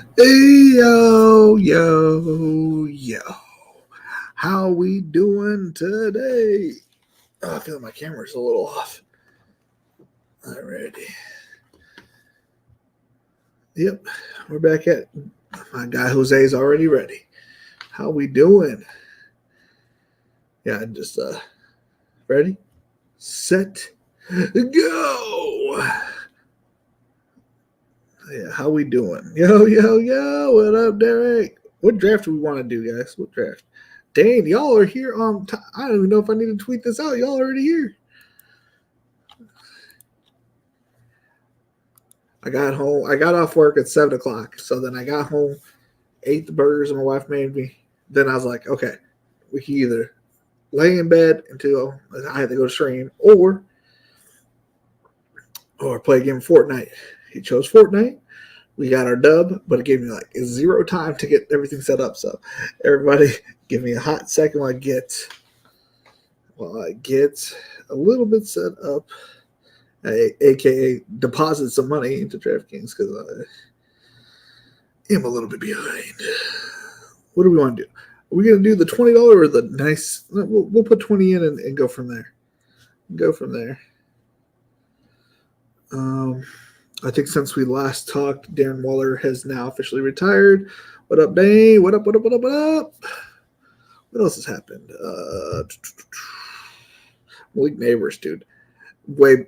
Hey, yo, yo, yo. How we doing today? Oh, I feel like my camera's a little off. Alrighty. Yep, we're back at my guy Jose's already ready. How we doing? Yeah, just ready, set, go. Yeah, how we doing? Yo, yo, yo. What up, Derek? What draft do we want to do, guys? What draft? Dang, y'all are here on time. I don't even know if I need to tweet this out. Y'all already here. I got home. I got off work at 7 o'clock. So then I got home, ate the burgers my wife made me. Then I was like, okay, we can either lay in bed until I had to go to stream, or play a game of Fortnite. He chose Fortnite. We got our dub, but it gave me like zero time to get everything set up. So everybody, give me a hot second while I get a little bit set up, aka deposit some money into Draftkings because I am a little bit behind. What do we want to do? Are we going to do the $20 or the nice? We'll put 20 in and go from there. Go from there. I think since we last talked, Darren Waller has now officially retired. What up, Dane? What up? What up? What up? What up? What else has happened? Malik Neighbors, dude. Way,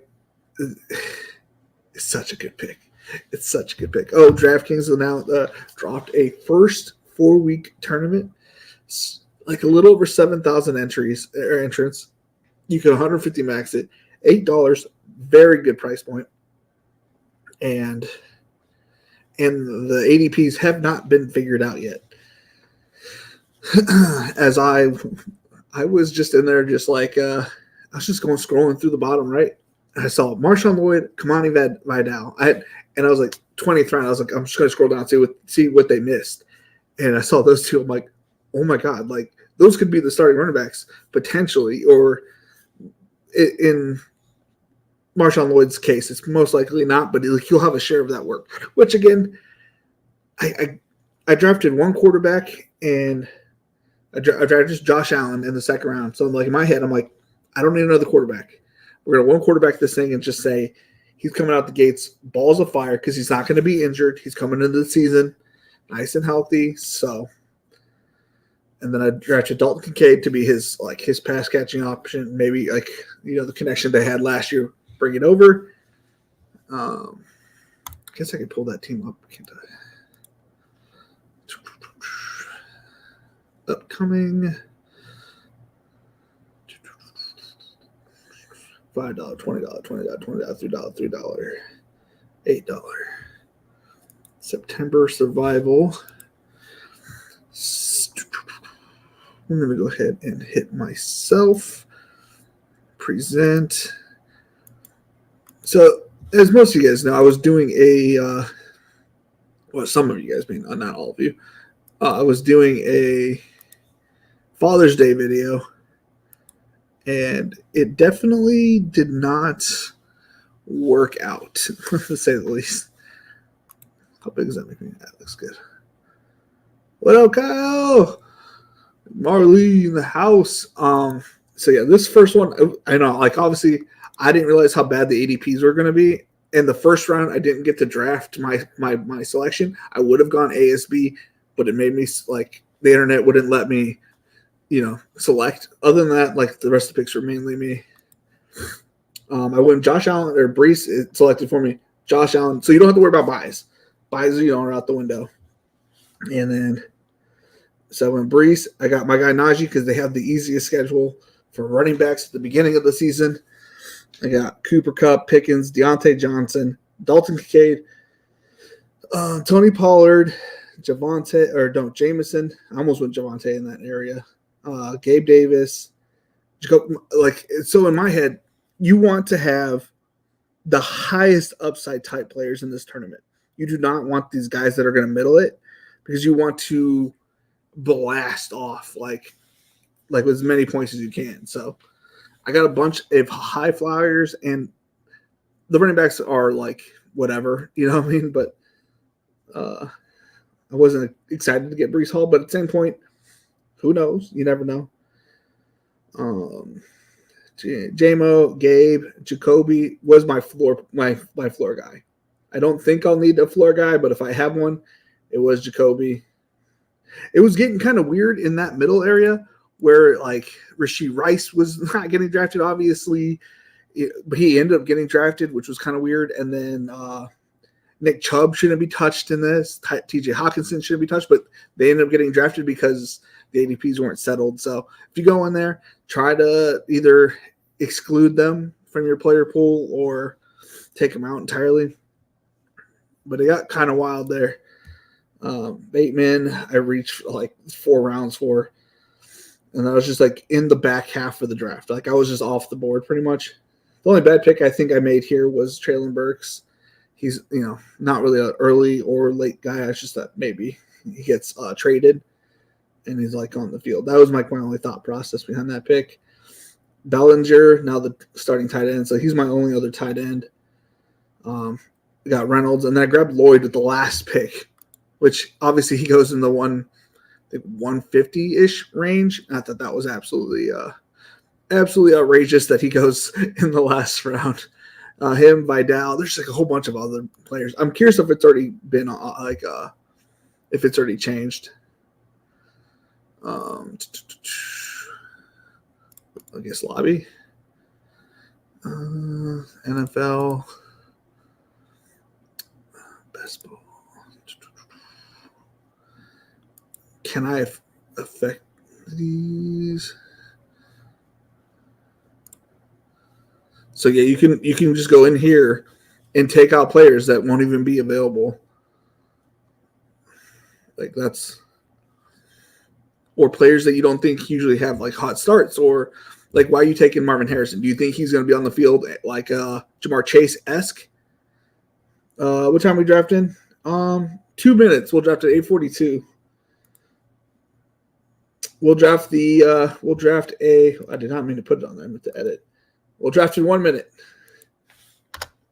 it's such a good pick. It's such a good pick. Oh, DraftKings now dropped a first 4-week tournament. It's like a little over 7,000 entries or entrants. You can 150 max it. $8, very good price point. And the ADPs have not been figured out yet. As I was just in there, just like I was just going scrolling through the bottom right. I saw Marshawn Lloyd, Kamani Vidal. And I was like 20th round. I was like, I'm just going to scroll down and see what they missed. And I saw those two. I'm like, oh my god, like those could be the starting running backs potentially, or in Marshawn Lloyd's case, it's most likely not, but he'll have a share of that work. Which again, I drafted one quarterback and I drafted Josh Allen in the second round. So I'm like in my head, I'm like, I don't need another quarterback. We're gonna one quarterback this thing and just say he's coming out the gates, balls of fire, because he's not going to be injured. He's coming into the season nice and healthy. So, and then I drafted Dalton Kincaid to be his pass catching option. Maybe the connection they had last year, bring it over. I guess I could pull that team up, can't I? Upcoming $5, $20, $20, $20, $3, $8. September survival. I'm going to go ahead and hit myself. Present. So, as most of you guys know, I was doing some of you guys may not all of you. I was doing a Father's Day video, and it definitely did not work out, to say the least. How big is that making? That looks good. What up, Kyle? Marley in the house. So yeah, this first one, I know, obviously, I didn't realize how bad the ADPs were going to be. In the first round, I didn't get to draft my selection. I would have gone ASB, but it made me the internet wouldn't let me, select. Other than that, the rest of the picks were mainly me. I went Josh Allen or Brees selected for me. Josh Allen, so you don't have to worry about buys. Buys, are out the window. And then, so I went Brees. I got my guy Najee because they have the easiest schedule for running backs at the beginning of the season. I got Cooper Kupp, Pickens, Deontay Johnson, Dalton Kincaid, Tony Pollard, Jameson. I almost went Javonte in that area. Gabe Davis. So in my head, you want to have the highest upside type players in this tournament. You do not want these guys that are going to middle it, because you want to blast off with as many points as you can. So I got a bunch of high flyers, and the running backs are whatever, you know what I mean? But I wasn't excited to get Brees Hall, but at the same point, who knows? You never know. JMO, Gabe, Jacoby was my floor guy. I don't think I'll need a floor guy, but if I have one, it was Jacoby. It was getting kind of weird in that middle area where like Rashee Rice was not getting drafted, obviously, but he ended up getting drafted, which was kind of weird. And then Nick Chubb shouldn't be touched in this. TJ Hawkinson shouldn't be touched, but they ended up getting drafted because the ADPs weren't settled. So if you go in there, try to either exclude them from your player pool or take them out entirely. But it got kind of wild there. Bateman, I reached like 4 rounds for, and I was just like in the back half of the draft. Like I was just off the board pretty much. The only bad pick I think I made here was Traylon Burks. He's, not really an early or late guy. I just thought maybe he gets traded and he's like on the field. That was my only thought process behind that pick. Bellinger, now the starting tight end. So he's my only other tight end. Got Reynolds, and then I grabbed Lloyd with the last pick, which obviously he goes in the 150-ish range. I thought that was absolutely outrageous that he goes in the last round. Him, Vidal, there's like a whole bunch of other players. I'm curious if it's already been if it's already changed. I guess lobby. NFL best ball. Can I affect these? So yeah, you can just go in here and take out players that won't even be available. Like or players that you don't think usually have like hot starts, or like why are you taking Marvin Harrison? Do you think he's going to be on the field like Jamar Chase-esque? What time are we drafting? 2 minutes. We'll draft at 8:42. We'll draft I did not mean to put it on there. I meant to edit. We'll draft in 1 minute.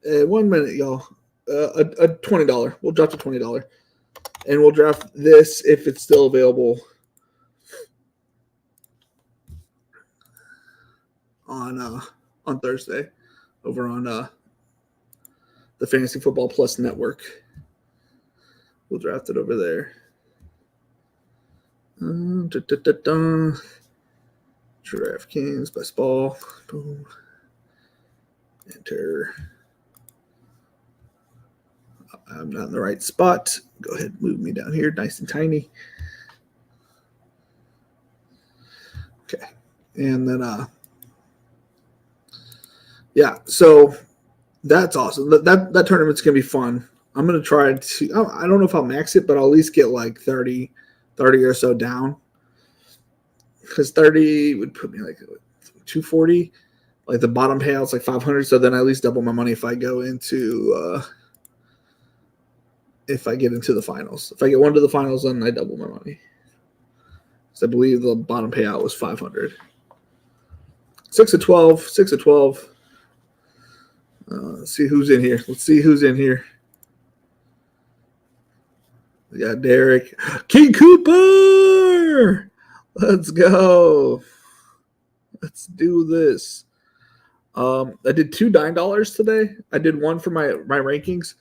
1 minute, y'all. A $20. We'll draft a $20. And we'll draft this if it's still available on Thursday over on the Fantasy Football Plus network. We'll draft it over there. Draftkings Best Ball. Boom. Enter. I'm not in the right spot. Go ahead and move me down here nice and tiny. Okay. And then yeah, so that's awesome. That tournament's going to be fun. I'm going to try to – I don't know if I'll max it, but I'll at least get like 30 or so down. Because 30 would put me like 240. Like the bottom payout's like 500, so then I at least double my money if I go into if I get into the finals. If I get one to the finals, then I double my money. So I believe the bottom payout was 500. 6 of 12. Let's see who's in here. We got Derek. King Cooper! Let's go. Let's do this. I did $2 $9 today. I did one for my rankings.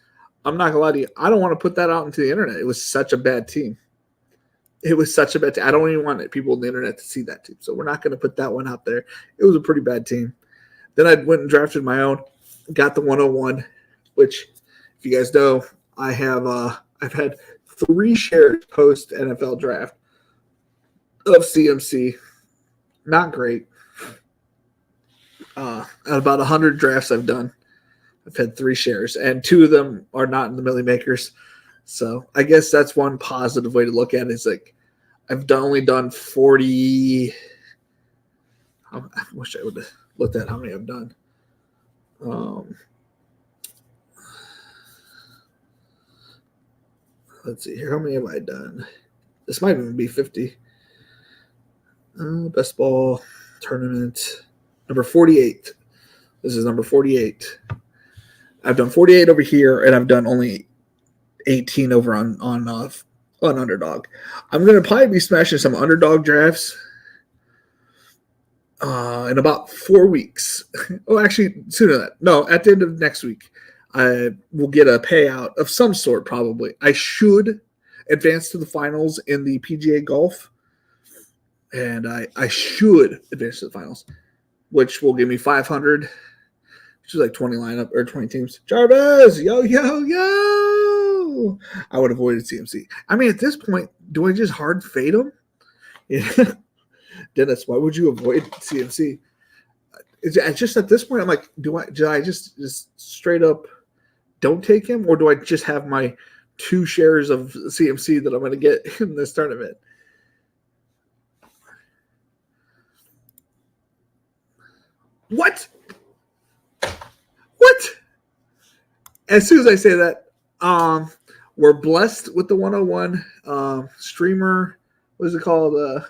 I'm not gonna lie to you. I don't want to put that out into the internet. It was such a bad team. I don't even want people on the internet to see that team. So we're not going to put that one out there. It was a pretty bad team. Then I went and drafted my own. Got the 101, which, if you guys know, I've had 3 shares post NFL draft of CMC. Not great. Out of about 100 drafts I've done, I've had 3 shares, and 2 of them are not in the Millie Makers. So I guess that's one positive way to look at it. Is like I've only done 40. I wish I would have looked at how many I've done. Let's see here. How many have I done? This might even be 50. Best ball tournament number 48. This is number 48. I've done 48 over here, and I've done only 18 over on an underdog. I'm going to probably be smashing some underdog drafts in about 4 weeks. Oh, actually, sooner than that. No, at the end of next week, I will get a payout of some sort, probably. I should advance to the finals in the PGA Golf, and I should advance to the finals, which will give me 500, which is like 20 lineup or 20 teams. Jarvis, yo, yo, yo. I would have avoided CMC. I mean, at this point, do I just hard fade him? Yeah. Dennis, why would you avoid CMC? It's just at this point, I'm like, do I just straight up don't take him, or do I just have my 2 shares of CMC that I'm going to get in this tournament? What? As soon as I say that, we're blessed with the 101 streamer. What is it called?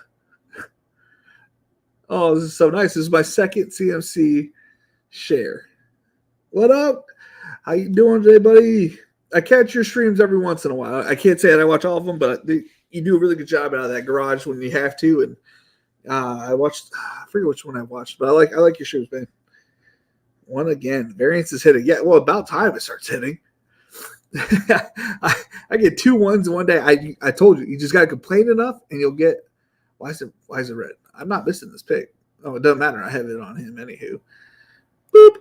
Oh, this is so nice. This is my second CMC share. What up? How you doing today, buddy? I catch your streams every once in a while. I can't say that I watch all of them, but you do a really good job out of that garage when you have to. And I forget which one I watched, but I like your streams, man. One again. Variance is hitting. Yeah, well, about time it starts hitting. I get 2 ones in one day. I told you just got to complain enough, and you'll get. Why is it red? I'm not missing this pick. Oh, it doesn't matter. I have it on him anywho. Boop.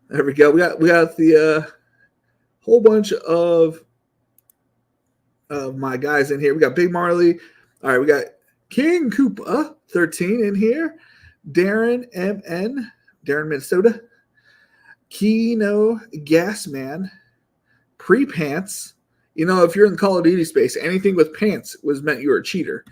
There we go. We got the whole bunch of my guys in here. We got Big Marley. All right, we got King Koopa 13 in here. Darren MN, Darren Minnesota. Kino Gasman, Pre-Pants. You know, if you're in the Call of Duty space, anything with pants was meant you were a cheater.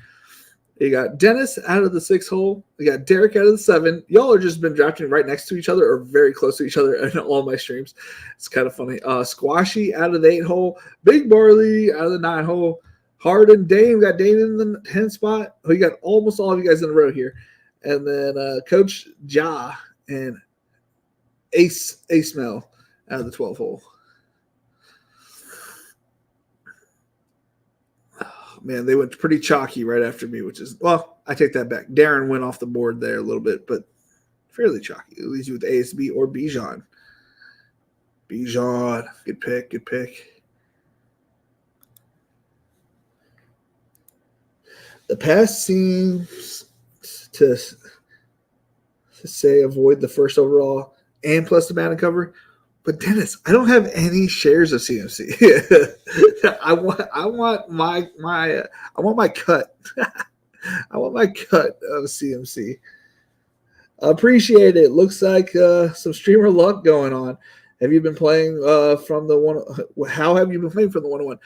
You got Dennis out of the 6 hole. You got Derek out of the 7. Y'all are just been drafting right next to each other or very close to each other in all my streams. It's kind of funny. Squashy out of the 8 hole. Big Barley out of the 9 hole. Hardin Dane. We got Dane in the 10 spot. We got almost all of you guys in a row here. And then Coach Ja and Ace Mel out of the 12 hole. Man, they went pretty chalky right after me, which is, well, I take that back. Darren went off the board there a little bit, but fairly chalky. It leaves you with ASB or Bijan. Bijan, good pick. The pass seems to say avoid the first overall and plus the banner cover. But Dennis, I don't have any shares of CMC. I want my cut. I want my cut of CMC. Appreciate it. Looks like some streamer luck going on. Have you been playing from the one? How have you been playing from the 101?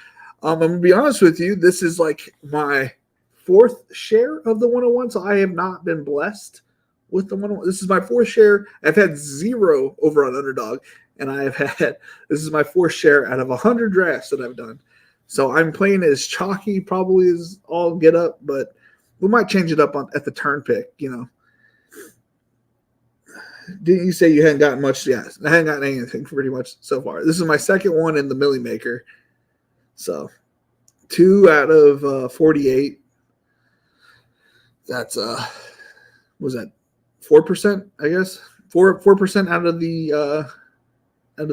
I'm gonna be honest with you. This is like my 4th share of the 101, so I have not been blessed with the 101. This is my 4th share. I've had 0 over on Underdog. And this is my 4th share out of 100 drafts that I've done. So I'm playing as chalky, probably as all get up, but we might change it up at the turn pick, you know. Didn't you say you hadn't gotten much? Yeah, I hadn't gotten anything pretty much so far. This is my 2nd one in the Millie Maker. So 2 out of 48. That's, was that 4%, I guess? 4% out of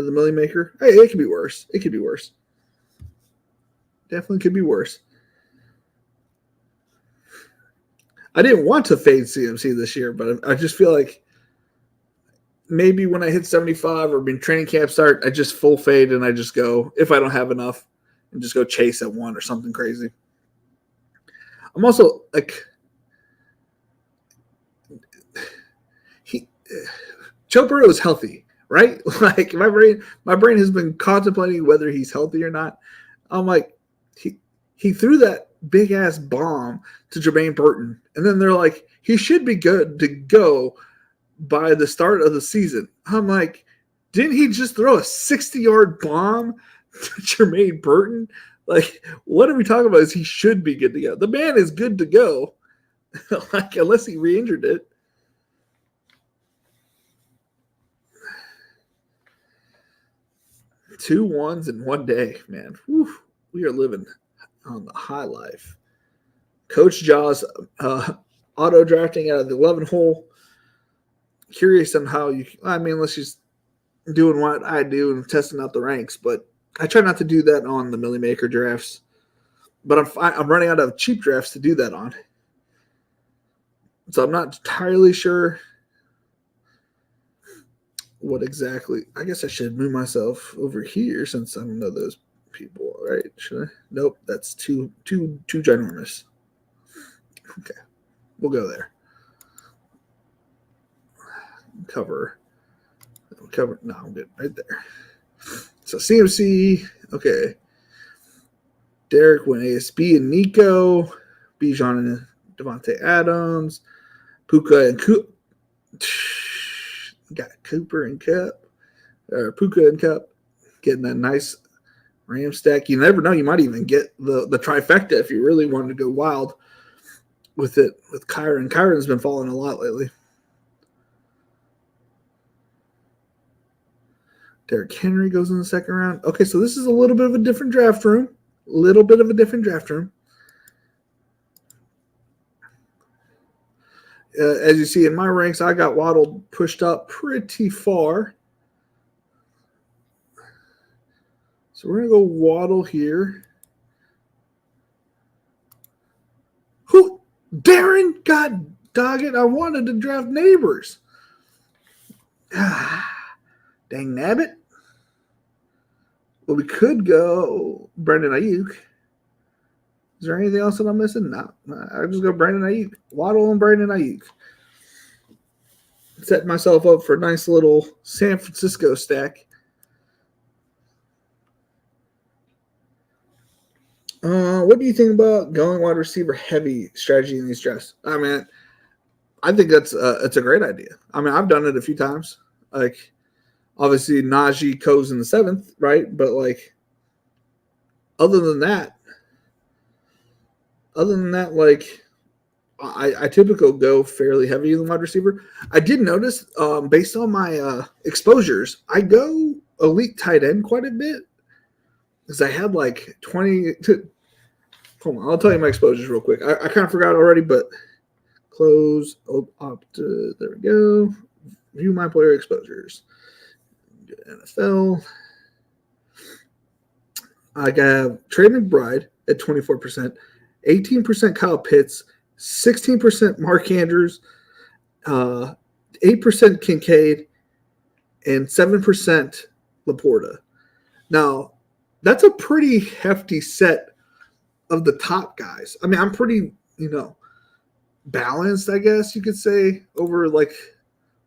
the Millie Maker. Hey, it could be worse. Definitely could be worse. I didn't want to fade CMC this year, but I just feel like maybe when I hit 75 or when training camp start, I just full fade and I just go, if I don't have enough, and just go chase at 1 or something crazy. I'm also like, Joe Burrow is healthy. Right? Like my brain has been contemplating whether he's healthy or not. I'm like, he threw that big ass bomb to Jermaine Burton, and then they're like, he should be good to go by the start of the season. I'm like, didn't he just throw a 60-yard bomb to Jermaine Burton? Like, what are we talking about? Is he should be good to go? The man is good to go, like unless he re-injured it. 2 1s in one day, man. Whew, we are living on the high life. Coach Jaws auto drafting out of the 11 hole. Curious on how you. I mean, let's just doing what I do and testing out the ranks, but I try not to do that on the Millie Maker drafts. But I'm running out of cheap drafts to do that on. So I'm not entirely sure what exactly. I guess I should move myself over here since I don't know those people, right? Should I? Nope, that's too ginormous. Okay, we'll go there. Cover. No, I'm good right there. So CMC, okay. Derek went ASB and Nico, Bijan and Devontae Adams, Puka and Coop. Got Cooper and Cup, or Puka and Cup, getting a nice Ram stack. You never know, you might even get the trifecta if you really wanted to go wild with it with Kyron. Kyron's been falling a lot lately. Derrick Henry goes in the second round. Okay, so this is a little bit of a different draft room. As you see in my ranks, I got Waddle pushed up pretty far. So we're going to go Waddle here. Who? Darren? God dog it. I wanted to draft Neighbors. Dang nabbit. Well, we could go Brandon Ayuk. Is there anything else that I'm missing? No. I'll just go Brandon Ayuk. Waddle and Brandon Ayuk. Set myself up for a nice little San Francisco stack. What do you think about going wide receiver heavy strategy in these drafts? I mean, I think it's a great idea. I mean, I've done it a few times. Like, obviously, Najee goes in the 7th, right? But, like, other than that, like, I typically go fairly heavy in the wide receiver. I did notice, based on my exposures, I go elite tight end quite a bit because I had like 20. Hold on, I'll tell you my exposures real quick. I kind of forgot already, but close, there we go. View my player exposures. NFL. I got Trey McBride at 24%, 18% Kyle Pitts, 16% Mark Andrews, 8% Kincaid, and 7% Laporta. Now, that's a pretty hefty set of the top guys. I mean, I'm pretty, balanced, I guess you could say, over like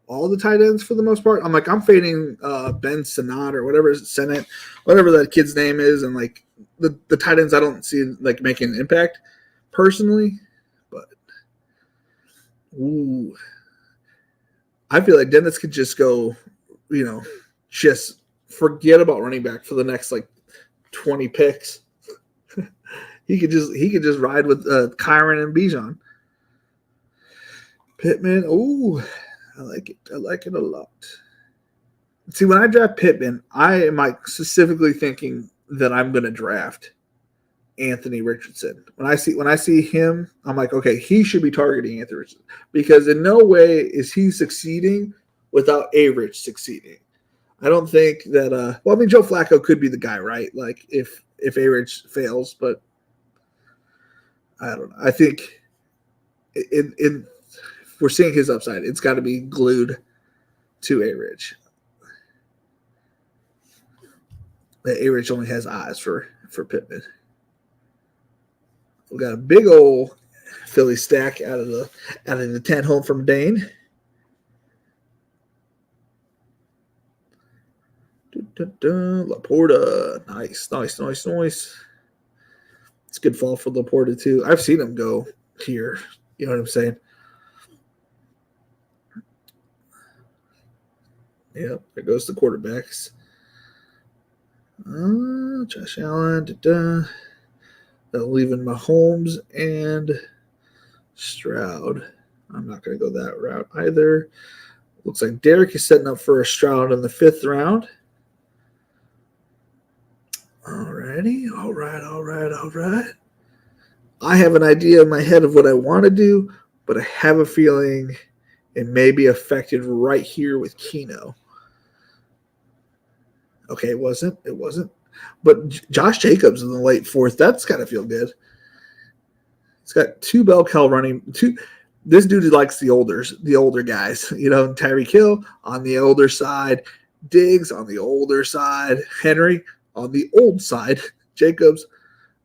all the tight ends for the most part. I'm fading Ben Sinnott or whatever that kid's name is, and like the tight ends I don't see like making an impact personally. But I feel like Dennis could just go, just forget about running back for the next like 20 picks. he could just ride with Kyron and Bijan. Pittman, I like it. I like it a lot. See, when I draft Pittman, I am like specifically thinking that I'm going to draft Anthony Richardson. When I see him, I'm like, okay, he should be targeting Anthony Richardson because in no way is he succeeding without A-Rich succeeding. I don't think that. Joe Flacco could be the guy, right? Like if A-Rich fails, but I don't know. I think in we're seeing his upside. It's got to be glued to A-Rich. A-Rich only has eyes for Pittman. We got a big old Philly stack out of the 10 home from Dane. Laporta, nice. It's a good fall for Laporta too. I've seen him go here. You know what I'm saying? Yep, there goes the quarterbacks. Josh Allen, leaving Mahomes and Stroud. I'm not going to go that route either. Looks like Derek is setting up for a Stroud in the 5th round. Alrighty. All right. I have an idea in my head of what I want to do, but I have a feeling it may be affected right here with Keno. Okay, it wasn't. But Josh Jacobs in the late fourth, that's got to feel good. He's got two bell cow running. This dude likes the older guys. You know, Tyreek Hill on the older side, Diggs on the older side, Henry on the old side. Jacobs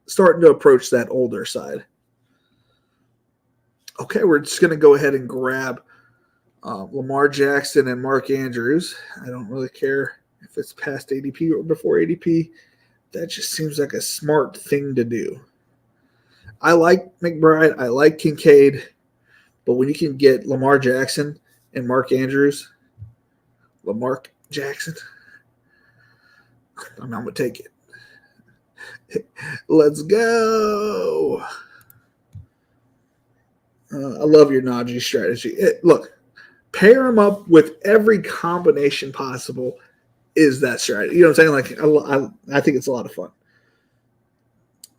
starting to approach that older side. Okay, we're just going to go ahead and grab Lamar Jackson and Mark Andrews. I don't really care if it's past ADP or before ADP. That just seems like a smart thing to do. I like McBride. I like Kincaid. But when you can get Lamar Jackson and Mark Andrews, Lamar Jackson, I'm going to take it. Let's go. I love your Najee strategy. Look, pair them up with every combination possible is that strategy. You know what I'm saying? Like, I think it's a lot of fun.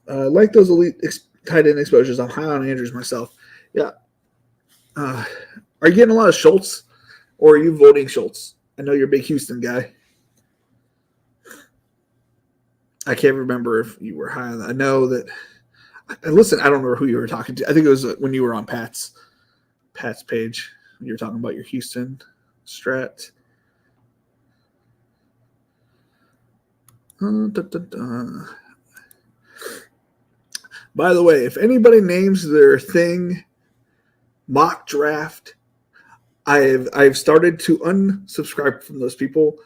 I like those elite tight end exposures. I'm high on Andrews myself. Yeah. Are you getting a lot of Schultz, or are you voting Schultz? I know you're a big Houston guy. I can't remember if you were high on that. I know that. Listen, I don't remember who you were talking to. I think it was when you were on Pat's page. You were talking about your Houston strat. By the way, if anybody names their thing mock draft, I've started to unsubscribe from those people.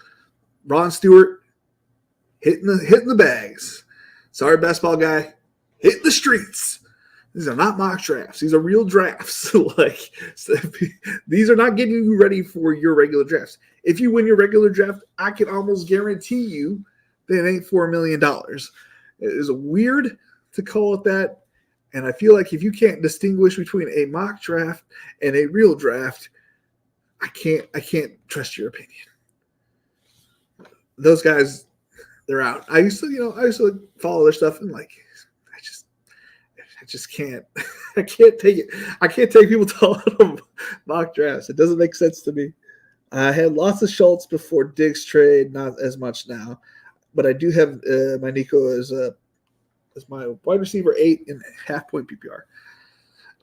Ron Stewart hitting the bags. Sorry, best ball guy, hitting the streets. These are not mock drafts. These are real drafts. These are not getting you ready for your regular drafts. If you win your regular draft, I can almost guarantee you that it ain't $4 million. It is weird to call it that. And I feel like if you can't distinguish between a mock draft and a real draft, I can't trust your opinion. Those guys, they're out. I used to follow their stuff and like I just can't. I can't take it. I can't take people talking about mock drafts. It doesn't make sense to me. I had lots of Schultz before Diggs trade, not as much now, but I do have my Nico as my wide receiver 8 in half point PPR.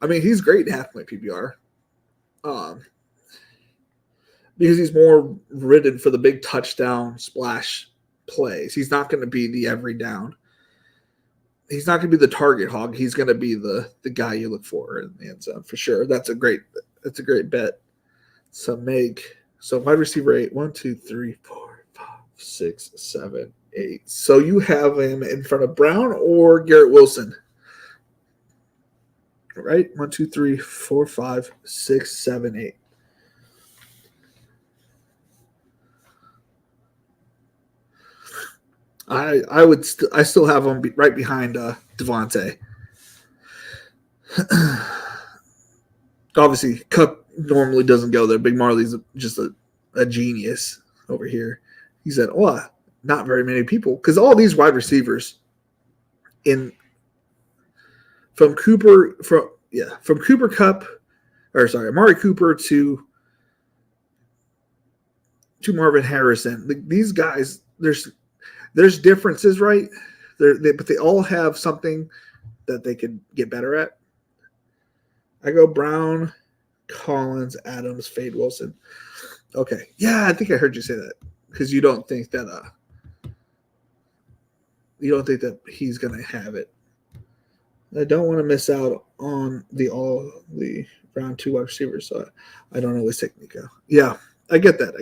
I mean, he's great in half point PPR, because he's more ridden for the big touchdown splash plays. He's not going to be the every down. He's not going to be the target hog. He's going to be the guy you look for in the end zone for sure. That's a great bet. So wide receiver 8, 1, 2, 3, 4, 5, 6, 7, 8. So you have him in front of Brown or Garrett Wilson, right? 1, 2, 3, 4, 5, 6, 7, 8. I still have him right behind Devontae. Obviously, Cup normally doesn't go there. Big Marley's just a genius over here. He said, "Oh, not very many people," because all these wide receivers from Cooper Cup, or sorry, Amari Cooper to Marvin Harrison. These guys, there's differences, right? But they all have something that they could get better at. I go Brown, Collins, Adams, Fade Wilson. Okay. Yeah, I think I heard you say that because you don't think that he's going to have it. I don't want to miss out on the round 2 wide receivers, so I don't always take Nico. Yeah, I get that.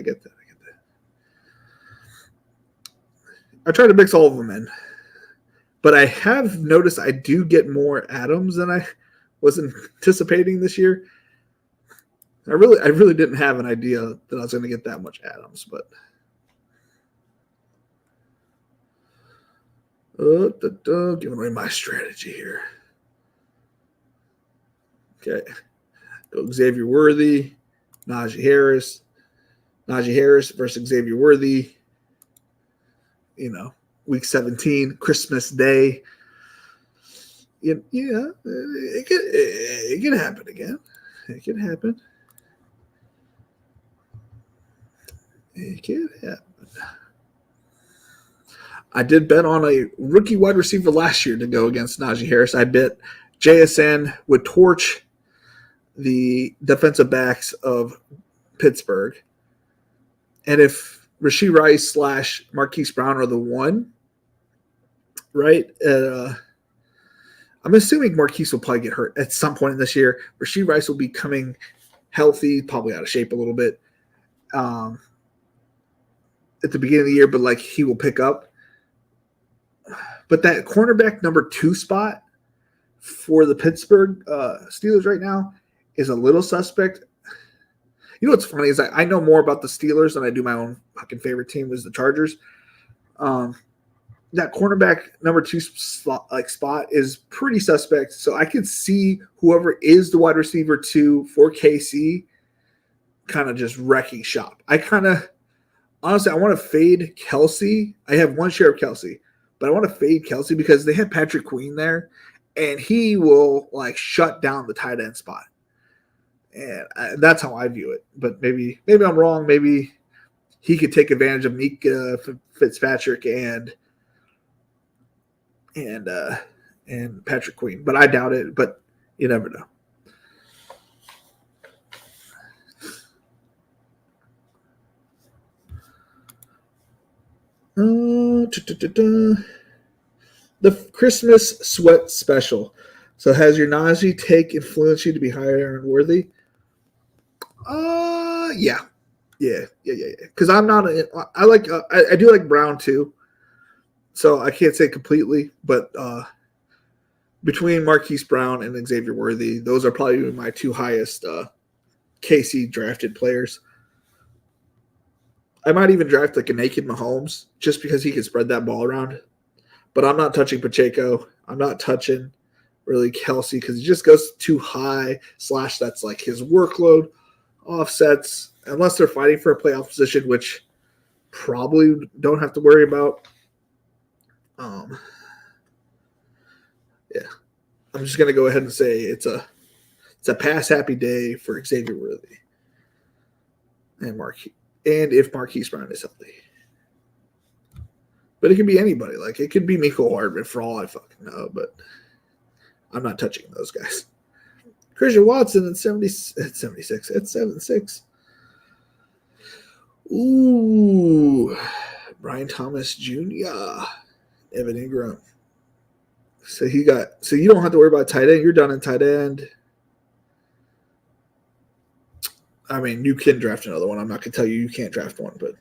I try to mix all of them in. But I have noticed I do get more Adams than I was anticipating this year. I really didn't have an idea that I was going to get that much Adams, but giving away my strategy here. Okay. Go Xavier Worthy, Najee Harris versus Xavier Worthy. You know, Week 17, Christmas Day. Yeah, it can happen again. It can happen. It can happen. I did bet on a rookie wide receiver last year to go against Najee Harris. I bet JSN would torch the defensive backs of Pittsburgh. And if Rashee Rice / Marquise Brown are the one, right? I'm assuming Marquise will probably get hurt at some point in this year. Rashee Rice will be coming healthy, probably out of shape a little bit at the beginning of the year, but like he will pick up. But that cornerback number 2 spot for the Pittsburgh Steelers right now is a little suspect. You know what's funny is I know more about the Steelers than I do my own fucking favorite team is the Chargers. That cornerback number 2 spot is pretty suspect. So I could see whoever is the wide receiver 2 for KC kind of just wrecking shop. Honestly, I want to fade Kelsey. I have one share of Kelsey, but I want to fade Kelsey because they have Patrick Queen there, and he will like shut down the tight end spot. And that's how I view it. But maybe I'm wrong. Maybe he could take advantage of Mika Fitzpatrick and Patrick Queen. But I doubt it. But you never know. The Christmas Sweat Special. So has your Najee take influenced you to be higher and worthy? Yeah. Because I'm not. I do like Brown too. So I can't say completely, but between Marquise Brown and Xavier Worthy, those are probably my 2 highest KC drafted players. I might even draft like a naked Mahomes just because he can spread that ball around. But I'm not touching Pacheco. I'm not touching really Kelsey because he just goes too high / that's like his workload offsets unless they're fighting for a playoff position, which probably don't have to worry about. Yeah, I'm just gonna go ahead and say it's a pass happy day for Xavier Worthy and if Marquise Brown is healthy. But it could be anybody. Like it could be Mecole Hardman for all I fucking know, but I'm not touching those guys. Christian Watson at 76. At 76. Ooh. Brian Thomas Jr. Evan Ingram. So you don't have to worry about tight end. You're done in tight end. I mean, you can draft another one. I'm not going to tell you can't draft one, but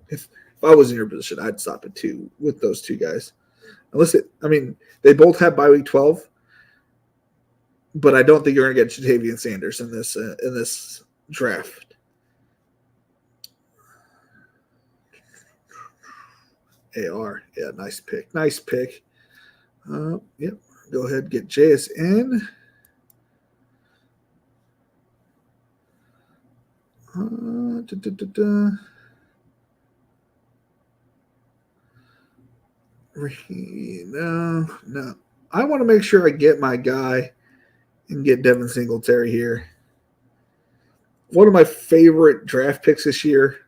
if I was in your position, I'd stop at 2 with those 2 guys. They both have bye week 12, but I don't think you're going to get Jatavian Sanders in this draft. AR, yeah, nice pick. Yep, go ahead and get JSN. No. I want to make sure I get my guy and get Devin Singletary here. One of my favorite draft picks this year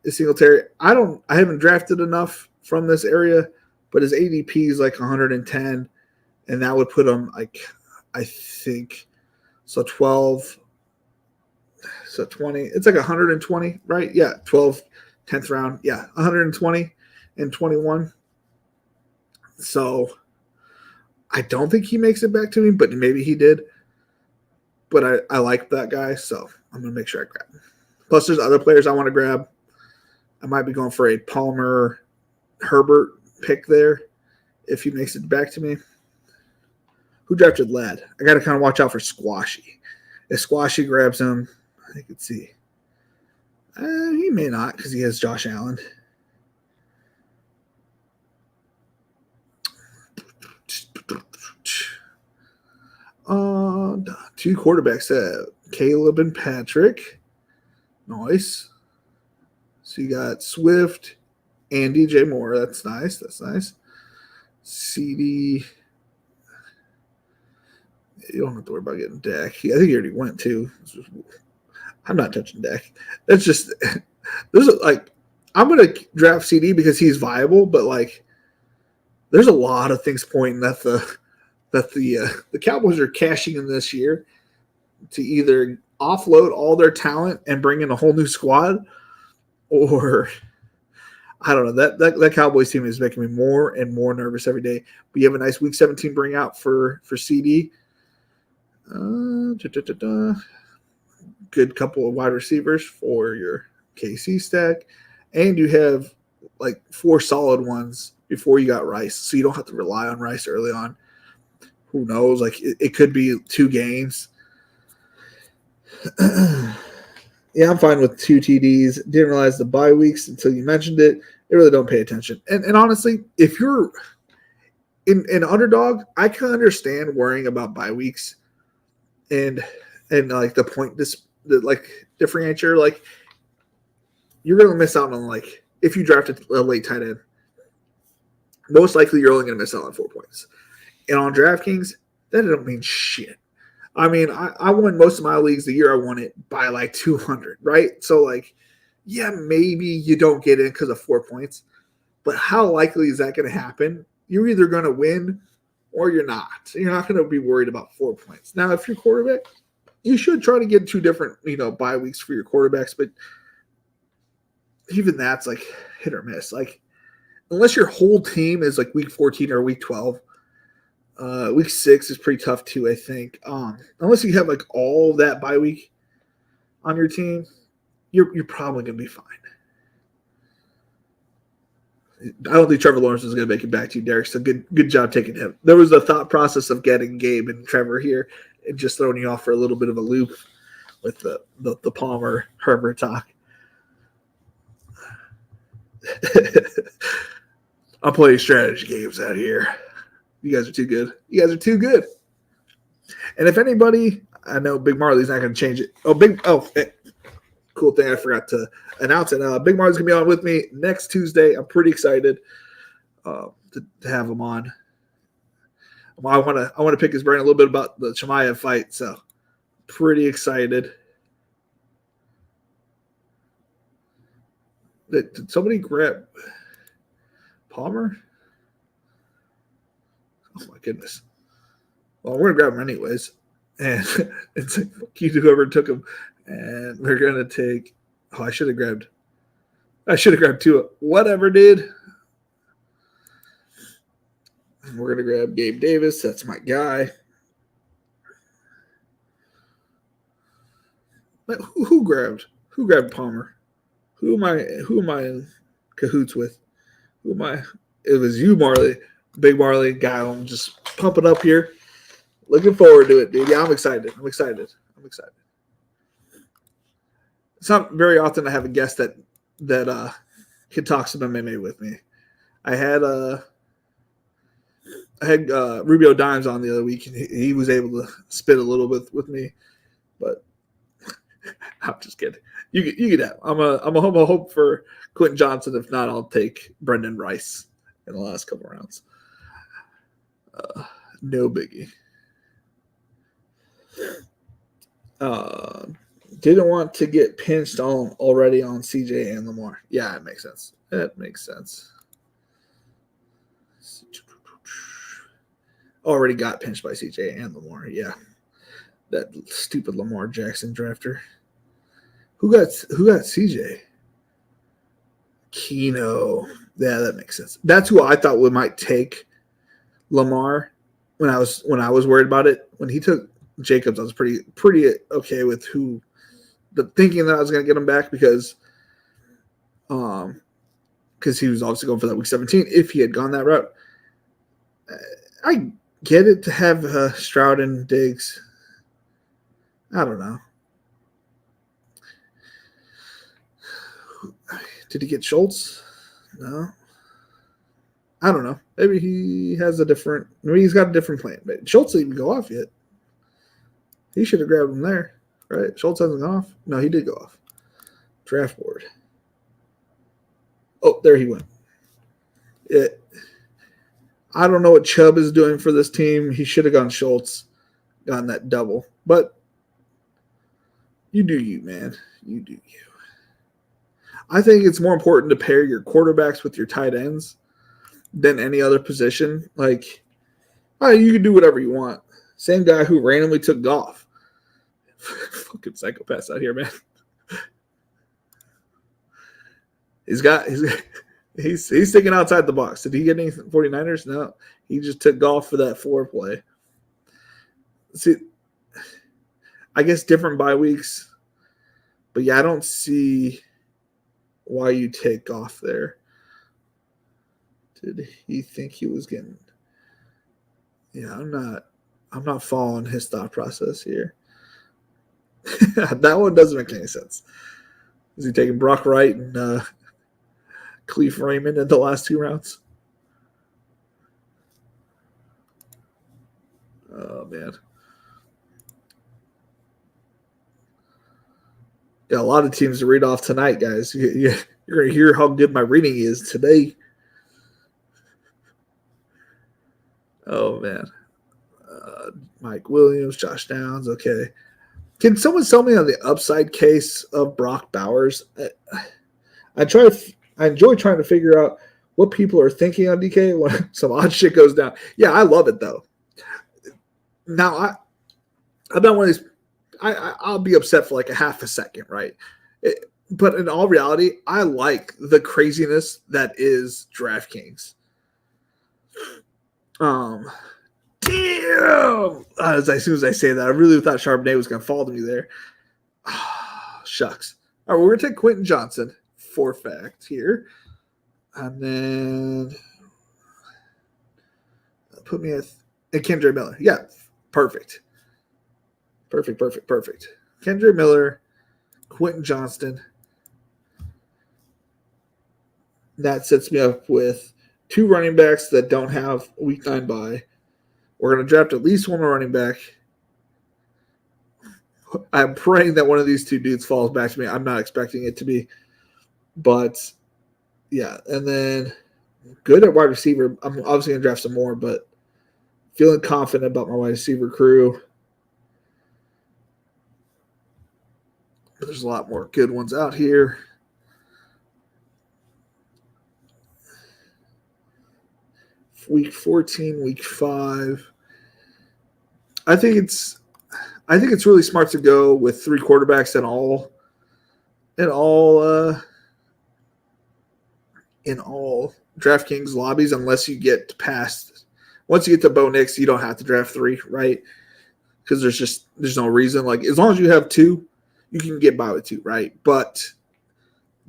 is Singletary. I haven't drafted enough from this area, but his ADP is like 110, and that would put him like I think so 12. So 20. It's like 120, right? Yeah, 12, 10th round. Yeah, 120 and 21. So I don't think he makes it back to me, but maybe he did. But I like that guy, so I'm going to make sure I grab him. Plus, there's other players I want to grab. I might be going for a Palmer Herbert pick there if he makes it back to me. Who drafted Ladd? I got to kind of watch out for Squashy. If Squashy grabs him, I could see. He may not because he has Josh Allen. Two quarterbacks, Caleb and Patrick. Nice. So you got Swift and DJ Moore. That's nice. That's nice. CD. You don't have to worry about getting Dak. I think he already went too. I'm not touching Dak. That's just there's like I'm gonna draft CD because he's viable, but like there's a lot of things pointing that the Cowboys are cashing in this year to either offload all their talent and bring in a whole new squad, or I don't know. That Cowboys team is making me more and more nervous every day. But you have a nice Week 17 bring out for CD. Good couple of wide receivers for your KC stack, and you have like 4 solid ones before you got Rice, so you don't have to rely on Rice early on. Who knows? Like it could be 2 games. Yeah, I'm fine with 2 TDs. Didn't realize the bye weeks until you mentioned it. They really don't pay attention. And honestly, if you're in an underdog, I can understand worrying about bye weeks and like the point differentiator. Like you're gonna miss out on, like, if you drafted a late tight end, most likely you're only gonna miss out on 4 points. And on DraftKings, that don't mean shit. I mean, I won most of my leagues the year I won it by like 200, right? So, like, yeah, maybe you don't get in because of 4 points, but how likely is that going to happen? You're either going to win or you're not. You're not going to be worried about 4 points. Now, if you're quarterback, you should try to get 2 different, bye weeks for your quarterbacks, but even that's like hit or miss. Like, unless your whole team is like week 14 or week 12, week 6 is pretty tough too, I think. Unless you have like all that bye week on your team, you're probably gonna be fine. I don't think Trevor Lawrence is gonna make it back to you, Derek. So good job taking him. There was a thought process of getting Gabe and Trevor here and just throwing you off for a little bit of a loop with the Palmer Herbert talk. I'm playing strategy games out here. You guys are too good. You guys are too good. And if anybody, I know Big Marley's not going to change it. Cool thing I forgot to announce it. Big Marley's going to be on with me next Tuesday. I'm pretty excited to have him on. I want to pick his brain a little bit about the Chimaev fight. So pretty excited. Did somebody grab Palmer? Oh, my goodness. Well, we're going to grab him anyways. And it's like, fuck you, whoever took him. And we're going to take – I should have grabbed Tua. Whatever, dude. And we're going to grab Gabe Davis. That's my guy. But who grabbed Palmer? Who am I in cahoots with? Who am I? It was you, Marley. Big Marley guy. I'm just pumping up here. Looking forward to it, dude. Yeah, I'm excited. It's not very often I have a guest that can talk some MMA with me. I had Rubio Dimes on the other week, and he was able to spit a little bit with me, but I'm just kidding. You get that. I'm a hope for Quentin Johnson. If not, I'll take Brendan Rice in the last couple rounds. No biggie. Didn't want to get pinched on already on CJ and Lamar. Yeah, that makes sense. Already got pinched by CJ and Lamar. Yeah, that stupid Lamar Jackson drafter. Who got CJ? Keno. Yeah, that makes sense. That's who I thought might take Lamar when I was worried about it. When he took Jacobs, I was pretty okay with thinking that I was going to get him back because he was obviously going for that week 17 if he had gone that route. I get it to have Stroud and Diggs. I don't know. Did he get Schultz? No. I don't know. Maybe he's got a different plan. But Schultz didn't even go off yet. He should have grabbed him there, right? Schultz hasn't gone off. No, he did go off. Draft board. Oh, there he went. It, I don't know what Chubb is doing for this team. He should have gone Schultz, gotten that double. But you do you, man. You do you. I think it's more important to pair your quarterbacks with your tight ends than any other position. Like, all right, you can do whatever you want. Same guy who randomly took Goff. Fucking psychopaths out here, man. He's thinking outside the box. Did he get any 49ers? No. He just took Goff for that 4 play. See, I guess different bye weeks. But yeah, I don't see why you take Goff there. Did he think he was getting? Yeah, I'm not following his thought process here. That one doesn't make any sense. Is he taking Brock Wright and Cleve Raymond in the last 2 rounds? Oh man. Got a lot of teams to read off tonight, guys. You're going to hear how good my reading is today. Oh, man. Mike Williams, Josh Downs. Okay. Can someone tell me on the upside case of Brock Bowers? I enjoy trying to figure out what people are thinking on DK when some odd shit goes down. Yeah, I love it, though. Now, I'm not one of these. I'll be upset for like a half a second, right? But in all reality, I like the craziness that is DraftKings. Damn! As soon as I say that, I really thought Charbonnet was going to fall to me there. Shucks. All right, we're going to take Quentin Johnson for fact here. And then put me at Kendra Miller. Yeah, perfect. Perfect. Kendra Miller, Quentin Johnston. That sets me up with 2 running backs that don't have week 9 bye. We're going to draft at least one more running back. I'm praying that one of these 2 dudes falls back to me. I'm not expecting it to be. But, yeah. And then good at wide receiver. I'm obviously going to draft some more, but feeling confident about my wide receiver crew. But there's a lot more good ones out here. Week 14, week 5. I think it's really smart to go with 3 quarterbacks in all DraftKings lobbies, unless you get past. Once you get to Bo Nix, you don't have to draft 3, right? Because there's no reason. Like, as long as you have 2, you can get by with 2, right? But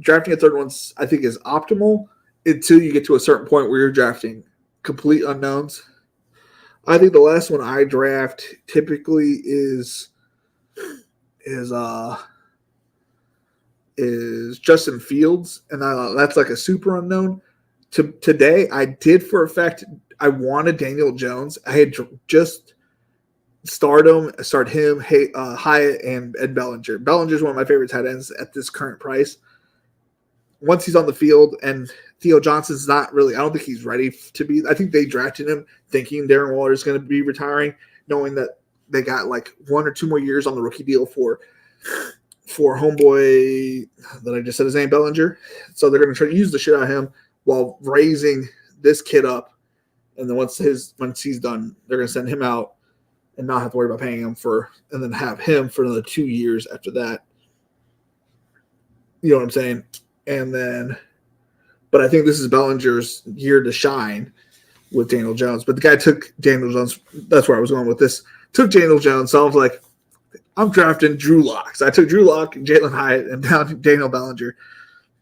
drafting a 3rd one, I think, is optimal until you get to a certain point where you're drafting complete unknowns. I think the last one I draft typically is Justin Fields, and that's like a super unknown. Today, I did for a fact. I wanted Daniel Jones. I had just start him, Hyatt, and Bellinger. Bellinger's one of my favorite tight ends at this current price. Once he's on the field, and Theo Johnson's not really, I don't think he's ready to be. I think they drafted him thinking Darren Waller is going to be retiring, knowing that they got like 1 or 2 more years on the rookie deal for homeboy that I just said his name, Bellinger. So they're going to try to use the shit out of him while raising this kid up. And then once he's done, they're going to send him out and not have to worry about paying him and then have him for another 2 years after that. You know what I'm saying? And then, but I think this is Bellinger's year to shine with Daniel Jones. But the guy took Daniel Jones. That's where I was going with this. Took Daniel Jones. So I was like, I'm drafting Drew Lock. So I took Drew Lock, Jalen Hyatt, and down Daniel Bellinger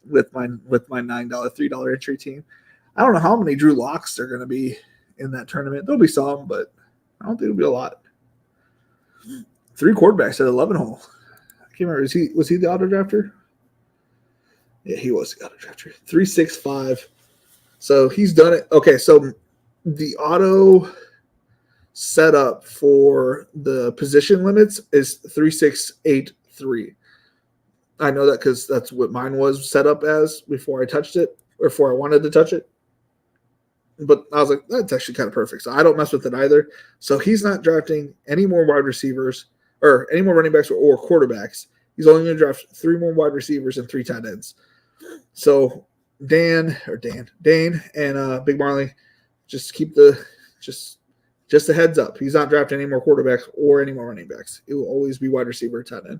with my $9 $3 entry team. I don't know how many Drew Locks are going to be in that tournament. There'll be some, but I don't think it'll be a lot. 3 quarterbacks at 11 hole. I can't remember. Was he the auto drafter? Yeah, he was the auto drafter. 365. So he's done it. Okay, so the auto setup for the position limits is 3683. I know that because that's what mine was set up as before I touched it, or before I wanted to touch it. But I was like, that's actually kind of perfect. So I don't mess with it either. So he's not drafting any more wide receivers or any more running backs or quarterbacks. He's only going to draft 3 more wide receivers and 3 tight ends. So Dane and Big Marley, just keep just a heads up. He's not drafting any more quarterbacks or any more running backs. It will always be wide receiver, tight end,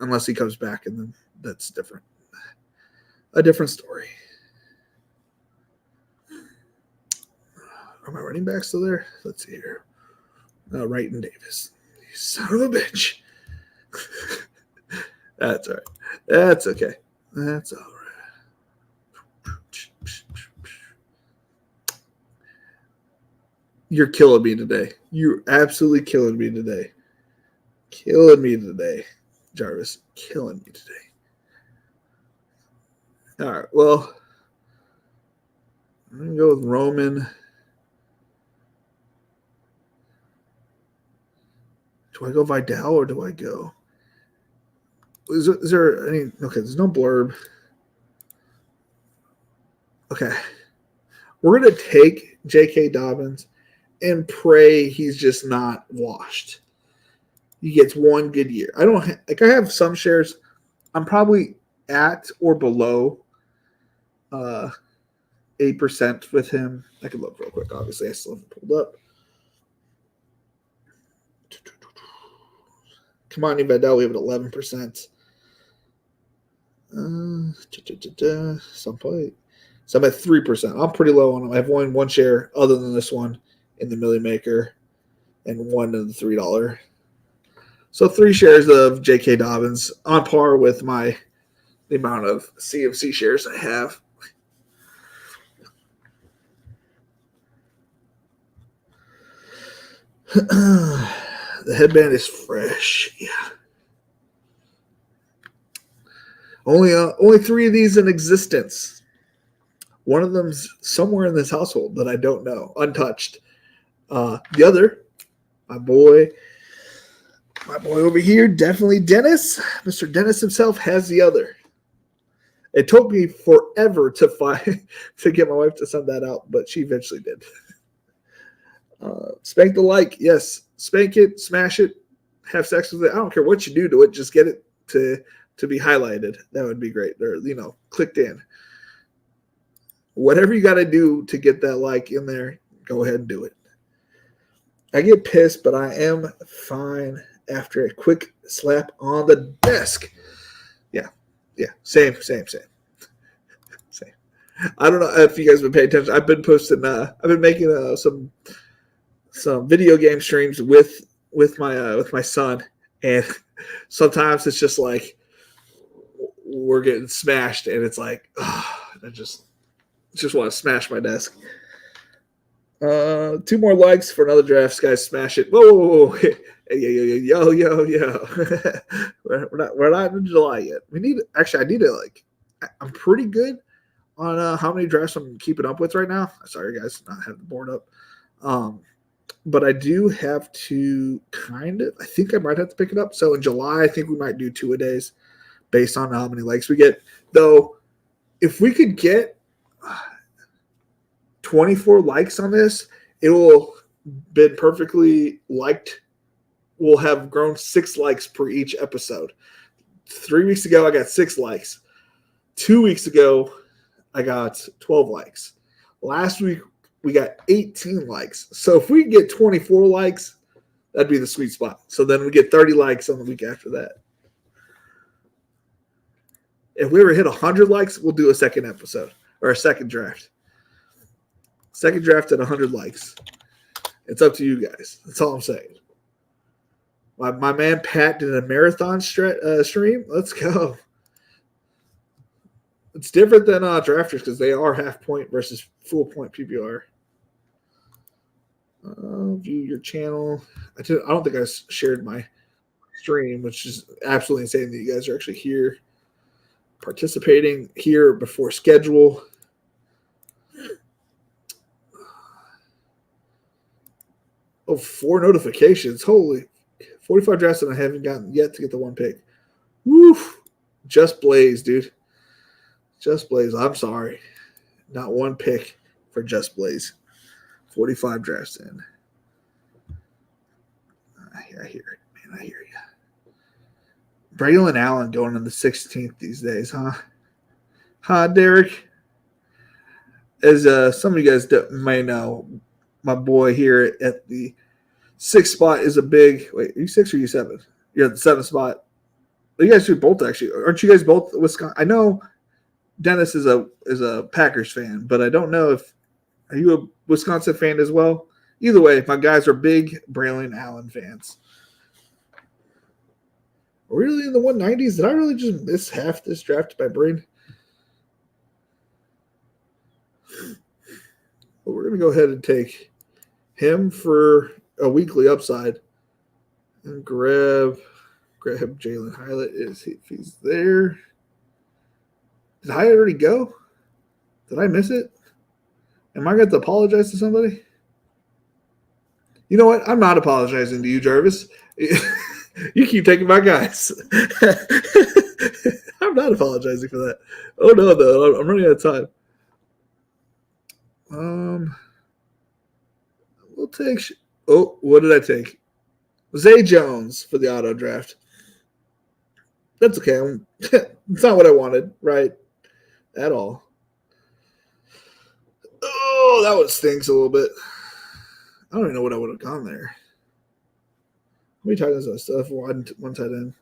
unless he comes back, and then that's different. A different story. Are my running backs still there? Let's see here. Wright and Davis. You son of a bitch. That's all right. That's okay. That's all right. You're killing me today. You're absolutely killing me today. Killing me today, Jarvis. Killing me today. All right. Well, I'm going to go with Roman. Do I go Vidal or do I go? Is there any? Okay, there's no blurb. Okay. We're going to take J.K. Dobbins and pray he's just not washed. He gets one good year. I have some shares. I'm probably at or below 8% with him. I can look real quick. Obviously, I still haven't pulled up. Come on, Vidal, we have an 11%. So I'm at 3%. I'm pretty low on them. I have one share other than this one in the Millie Maker and one in the $3. So 3 shares of J.K. Dobbins on par with the amount of CMC shares I have. The headband is fresh. Yeah. Only 3 of these in existence. One of them's somewhere in this household that I don't know, untouched. The other, my boy over here, definitely Dennis. Mr. Dennis himself has the other. It took me forever to get my wife to send that out, but she eventually did. Spank the like, yes. Spank it, smash it, have sex with it. I don't care what you do to it. Just get it to be highlighted. That would be great. Or, clicked in. Whatever you got to do to get that like in there, go ahead and do it. I get pissed, but I am fine after a quick slap on the desk. Yeah. Same. I don't know if you guys have been paying attention. I've been posting. I've been making some video game streams with my son, and sometimes it's just like we're getting smashed, and it's like I just want to smash my desk. 2 more likes for another draft, guys. Smash it! Whoa. Hey, yo. we're not in July yet. I need to I'm pretty good on how many drafts I'm keeping up with right now. Sorry, guys, not have the board up. But I do have to I think I might have to pick it up. So in July, I think we might do 2 a days based on how many likes we get. Though, if we could get 24 likes on this, it will been perfectly liked. We'll have grown 6 likes per each episode. 3 weeks ago, I got 6 likes. 2 weeks ago, I got 12 likes. Last week, we got 18 likes. So if we get 24 likes, that'd be the sweet spot. So then we get 30 likes on the week after that. If we ever hit 100 likes, we'll do a second episode or a second draft. Second draft at 100 likes. It's up to you guys. That's all I'm saying. My man Pat did a marathon stream. Let's go. It's different than drafters because they are half point versus full point PPR. View your channel. I don't think I shared my stream, which is absolutely insane that you guys are actually here participating here before schedule. Oh, 4 notifications. Holy 45 drafts and I haven't gotten yet to get the 1 pick. Woof. Just Blaze, dude. Just Blaze. I'm sorry. Not 1 pick for Just Blaze. 45 drafts in. I hear it, man. I hear you. Braylon Allen going in the 16th these days, huh? Huh, Derek? As some of you guys may know, my boy here at the 6th spot is a big. Wait, are you 6 or are you 7? You're at the 7th spot. You guys are both actually. Aren't you guys both Wisconsin? I know Dennis is a Packers fan, but I don't know if are you a Wisconsin fan as well. Either way, my guys are big Braylon Allen fans. Really in the 190s? Did I really just miss half this draft by brain? Well, we're going to go ahead and take him for a weekly upside and grab Jalen Hyatt if he's there. Did Hyatt already go? Did I miss it? Am I going to apologize to somebody? You know what? I'm not apologizing to you, Jarvis. You keep taking my guys. I'm not apologizing for that. Oh, no. I'm running out of time. We'll take. Oh, what did I take? Zay Jones for the auto draft. That's okay. It's not what I wanted, right? At all. Oh, that one stinks a little bit. I don't even know what I would have gone there. How many tight ends do I still have? One tight end.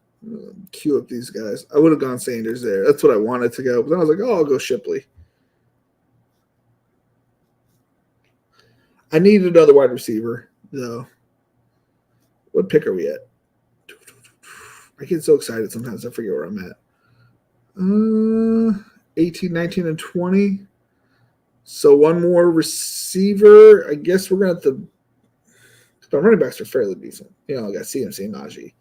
Queue up these guys. I would have gone Sanders there. That's what I wanted to go. But then I was like, oh, I'll go Shipley. I need another wide receiver, though. What pick are we at? I get so excited sometimes I forget where I'm at. 18, 19, and 20. So one more receiver. I guess we're going to have to – the running backs are fairly decent. You know, I got CMC, Najee,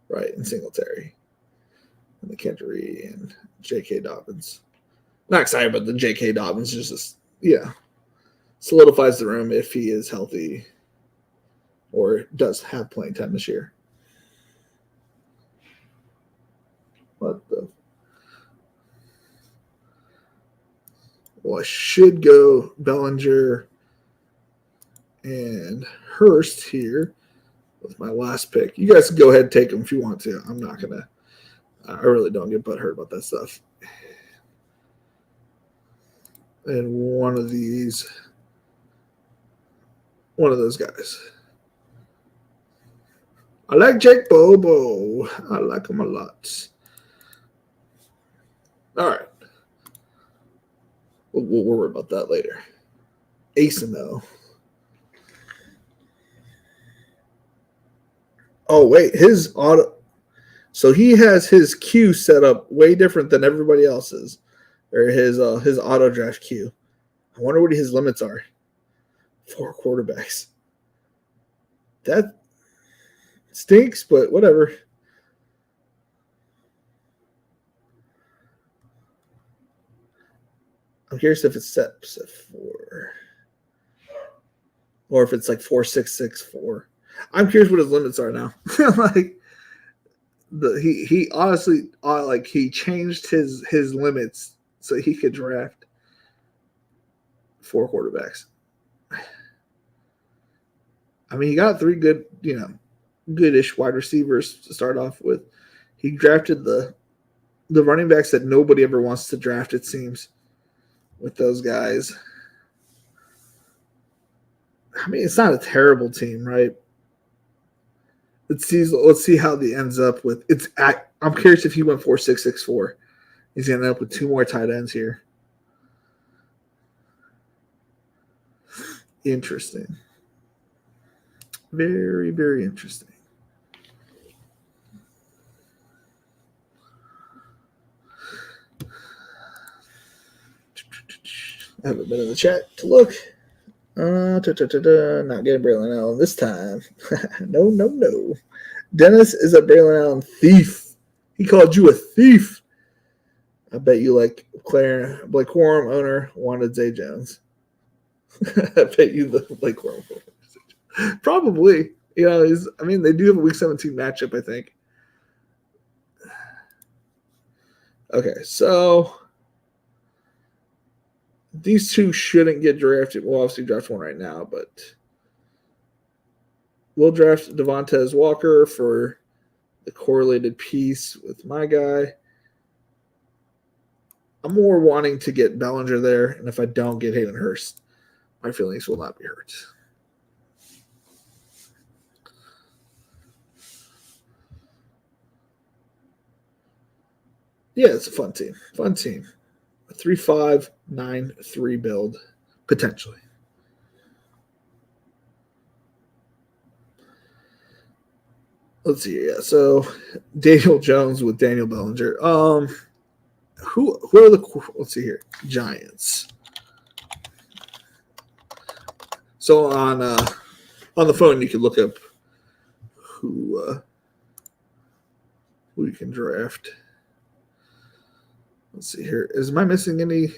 right, and Singletary. And the Kendry and J.K. Dobbins. Not excited about the J.K. Dobbins. Just, solidifies the room if he is healthy or does have playing time this year. What the? Well, I should go Bellinger and Hurst here with my last pick. You guys can go ahead and take them if you want to. I'm not going to. I really don't get butthurt about that stuff. And one of those guys. I like Jake Bobo. I like him a lot. All right. We'll worry about that later. Asen, though. Oh, wait. His auto. So he has his queue set up way different than everybody else's. Or his auto draft queue. I wonder what his limits are. 4 quarterbacks. That stinks, but whatever. I'm curious if it's set at 4. Or if it's like 4, 6, 6, 4. I'm curious what his limits are now. He honestly he changed his limits so he could draft 4 quarterbacks. I mean, he got 3 good, goodish wide receivers to start off with. He drafted the running backs that nobody ever wants to draft, it seems, with those guys. I mean, it's not a terrible team, right? Let's see how the ends up with. I'm curious if he went 4-6-6-4. He's going to end up with 2 more tight ends here. Interesting. Very, very interesting. I haven't been in the chat to look. Not getting Braylon Allen this time. No. Dennis is a Braylon Allen thief. He called you a thief. I bet you Blake Corum owner wanted Zay Jones. I bet you the Blake Corum owner. Probably. They do have a Week 17 matchup, I think. Okay, so These two shouldn't get drafted. We'll obviously draft one right now, but we'll draft Devontae Walker for the correlated piece with my guy. I'm more wanting to get Bellinger there, and if I don't get Hayden Hurst, my feelings will not be hurt. Yeah, it's a fun team. Fun team. A 3-5-9-3 build, potentially. Let's see. Yeah, so Daniel Jones with Daniel Bellinger. Who are the? Let's see here. Giants. So on the phone, you can look up who you can draft. Let's see here. Am I missing any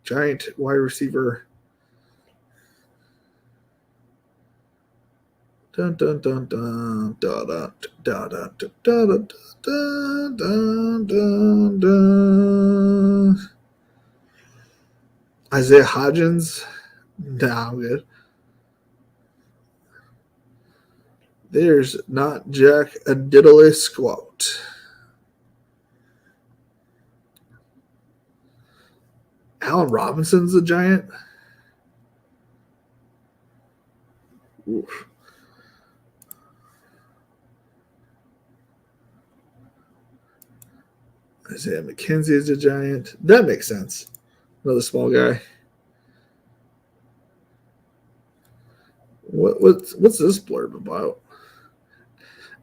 Giant wide receiver? Dun dun dun dun dun dun dun dun dun dun dun dun dun. Isaiah Hodgins? Nah, I'm good. There's not Jack a diddly squat. Allen Robinson's a Giant? Oof. Isaiah McKenzie is a Giant. That makes sense. Another small guy. What's this blurb about?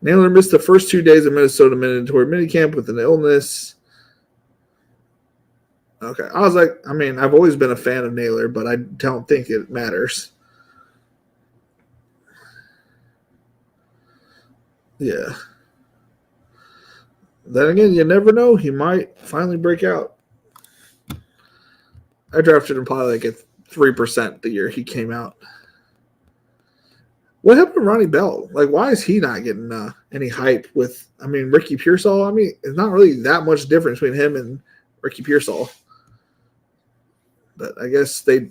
Naylor missed the first 2 days of Minnesota mandatory minicamp with an illness. Okay. I was like, I've always been a fan of Naylor, but I don't think it matters. Yeah. Then again, you never know. He might finally break out. I drafted him probably like at 3% the year he came out. What happened to Ronnie Bell? Like, why is he not getting any hype with, Ricky Pearsall? It's not really that much difference between him and Ricky Pearsall. But I guess they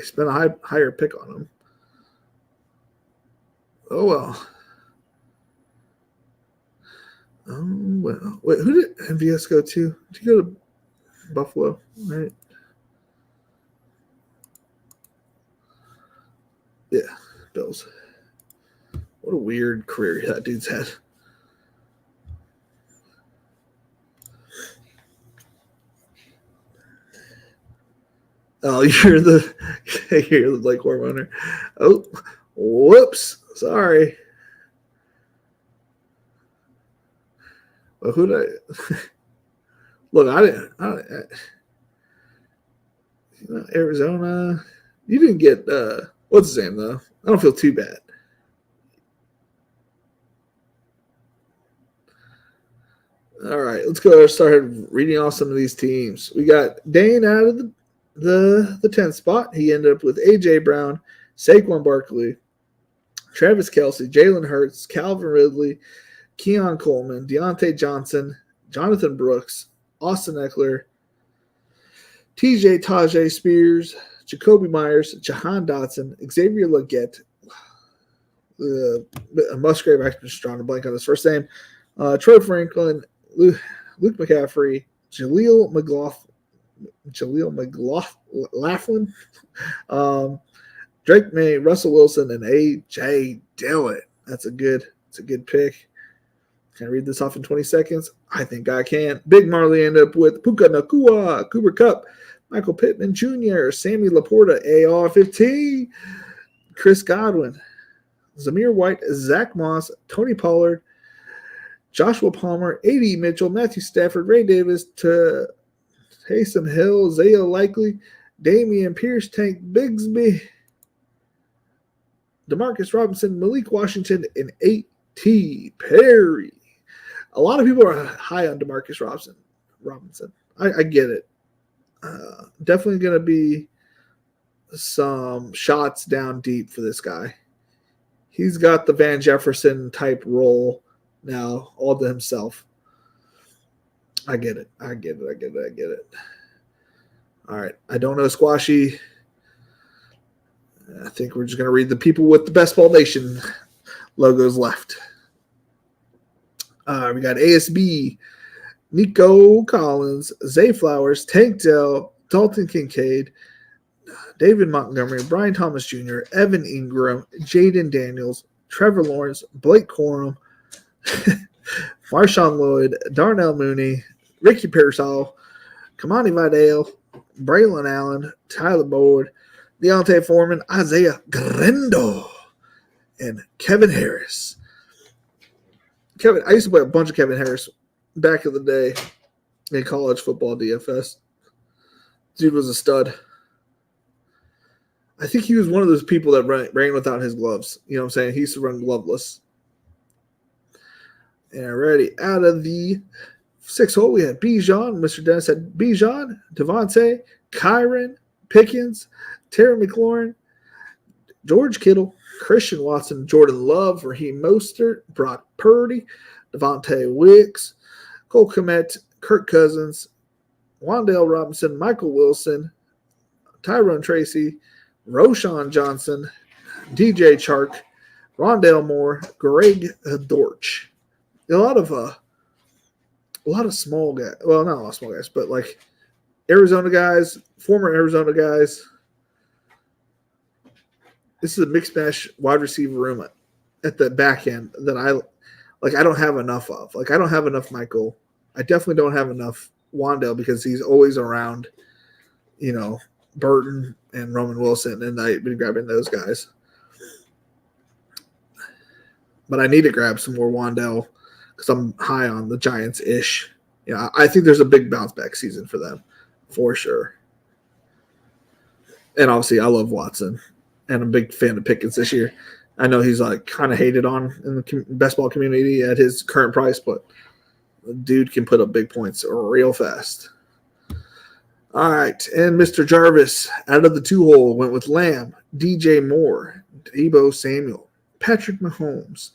spent a higher pick on him. Oh, well. Oh, well. Wait, who did MVS go to? Did he go to Buffalo? Right? Yeah, Bills. What a weird career that dude's had. Oh, you're the Lake Hormoner. Oh, whoops. Sorry. Well, who did I look? I didn't. Arizona. You didn't get what's his name though. I don't feel too bad. All right, let's go start reading off some of these teams. We got Dane out of the 10th spot. He ended up with A.J. Brown, Saquon Barkley, Travis Kelce, Jalen Hurts, Calvin Ridley, Keon Coleman, Deontay Johnson, Jonathan Brooks, Austin Eckler, TJ Tajay Spears, Jacoby Myers, Jahan Dotson, Xavier Legette, Musgrave, I'm just drawing a blank on his first name, Troy Franklin, Luke McCaffrey, Jaleel McLaughlin, Drake May, Russell Wilson, and A.J. Dillon. That's a good pick. Can I read this off in 20 seconds? I think I can. Big Marley ended up with Puka Nakua, Cooper Kupp, Michael Pittman Jr., Sammy Laporta, AR-15, Chris Godwin, Zamir White, Zach Moss, Tony Pollard, Joshua Palmer, A.D. Mitchell, Matthew Stafford, Ray Davis, to Taysom Hill, Zaya Likely, Damian Pierce, Tank Bigsby, Demarcus Robinson, Malik Washington, and A.T. Perry. A lot of people are high on Demarcus Robinson. I get it. Definitely going to be some shots down deep for this guy. He's got the Van Jefferson type role now all to himself. I get it. All right. I don't know Squashy. I think we're just going to read the people with the Best Ball Nation logos left. We got ASB, Nico Collins, Zay Flowers, Tank Dell, Dalton Kincaid, David Montgomery, Brian Thomas Jr., Evan Ingram, Jaden Daniels, Trevor Lawrence, Blake Corum, Marshawn Lloyd, Darnell Mooney, Ricky Pearsall, Kamani Vidal, Braylon Allen, Tyler Boyd, Deontay Foreman, Isaiah Grendo, and Kevin Harris. I used to play a bunch of Kevin Harris back in the day in college football DFS. Dude was a stud. I think he was one of those people that ran without his gloves. You know what I'm saying? He used to run gloveless. And already out of the 6 hole, we had Bijan. Mr. Dennis had Bijan, Devontae, Kyron, Pickens, Terry McLaurin, George Kittle, Christian Watson, Jordan Love, Raheem Mostert, Brock Purdy, Devontae Wicks, Cole Kmet, Kirk Cousins, Wan'Dale Robinson, Michael Wilson, Tyrone Tracy, Roshan Johnson, DJ Chark, Rondale Moore, Greg Dortch. A lot of small guys. Well, not a lot of small guys, but like Arizona guys, former Arizona guys. This is a mixed match wide receiver room at the back end that I don't have enough of. Like I don't have enough Michael. I definitely don't have enough Wan'Dale because he's always around, Burton and Roman Wilson, and I've been grabbing those guys. But I need to grab some more Wan'Dale because I'm high on the Giants-ish. I think there's a big bounce-back season for them, for sure. And obviously, I love Watson, and I'm a big fan of Pickens this year. I know he's kind of hated on in the best ball community at his current price, but the dude can put up big points real fast. All right, and Mr. Jarvis out of the 2 hole went with Lamb, DJ Moore, Deebo Samuel, Patrick Mahomes,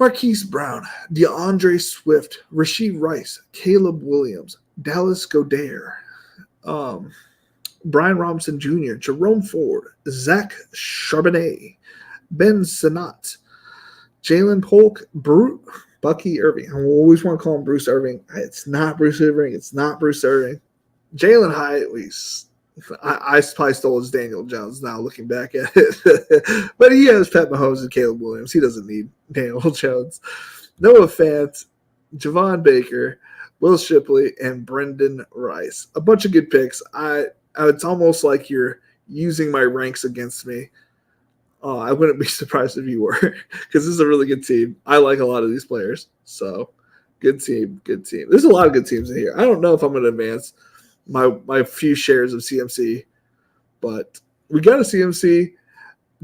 Marquise Brown, DeAndre Swift, Rashee Rice, Caleb Williams, Dallas Goedert, Brian Robinson Jr., Jerome Ford, Zach Charbonnet, Ben Sinnott, Jalen Polk, Bucky Irving. I always want to call him Bruce Irving. It's not Bruce Irving. It's not Bruce Irving. Jalen Hyatt, at least. I probably stole his Daniel Jones now looking back at it. But he has Pat Mahomes and Caleb Williams. He doesn't need Daniel Jones. Noah Fant, Javon Baker, Will Shipley, and Brendan Rice. A bunch of good picks. It's almost like you're using my ranks against me. I wouldn't be surprised if you were because this is a really good team. I like a lot of these players. So, good team, good team. There's a lot of good teams in here. I don't know if I'm going to advance my few shares of CMC, but we got a CMC,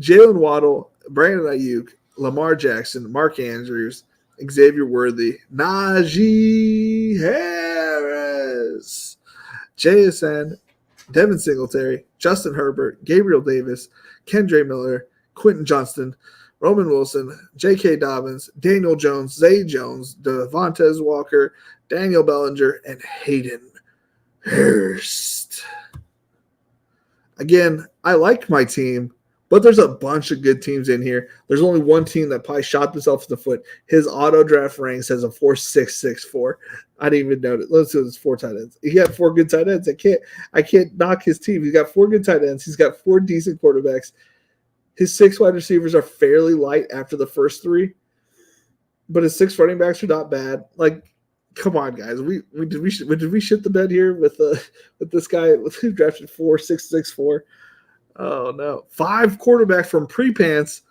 Jalen Waddle, Brandon Ayuk, Lamar Jackson, Mark Andrews, Xavier Worthy, Najee Harris, JSN, Devin Singletary, Justin Herbert, Gabriel Davis, Kendre Miller, Quentin Johnston, Roman Wilson, J.K. Dobbins, Daniel Jones, Zay Jones, Devontae Walker, Daniel Bellinger, and Hayden Hurst. Again, I like my team, but there's a bunch of good teams in here. There's only one team that probably shot themselves in the foot. His auto draft ranks has a 4.664. I didn't even notice. Let's do this 4 tight ends. He got 4 good tight ends. I can't knock his team. He's got 4 good tight ends. He's got 4 decent quarterbacks. His 6 wide receivers are fairly light after the first 3, but his 6 running backs are not bad. Like, come on, guys. Did we shit the bed here with this guy who drafted 4.664? Oh no, 5 quarterbacks from pre-pants.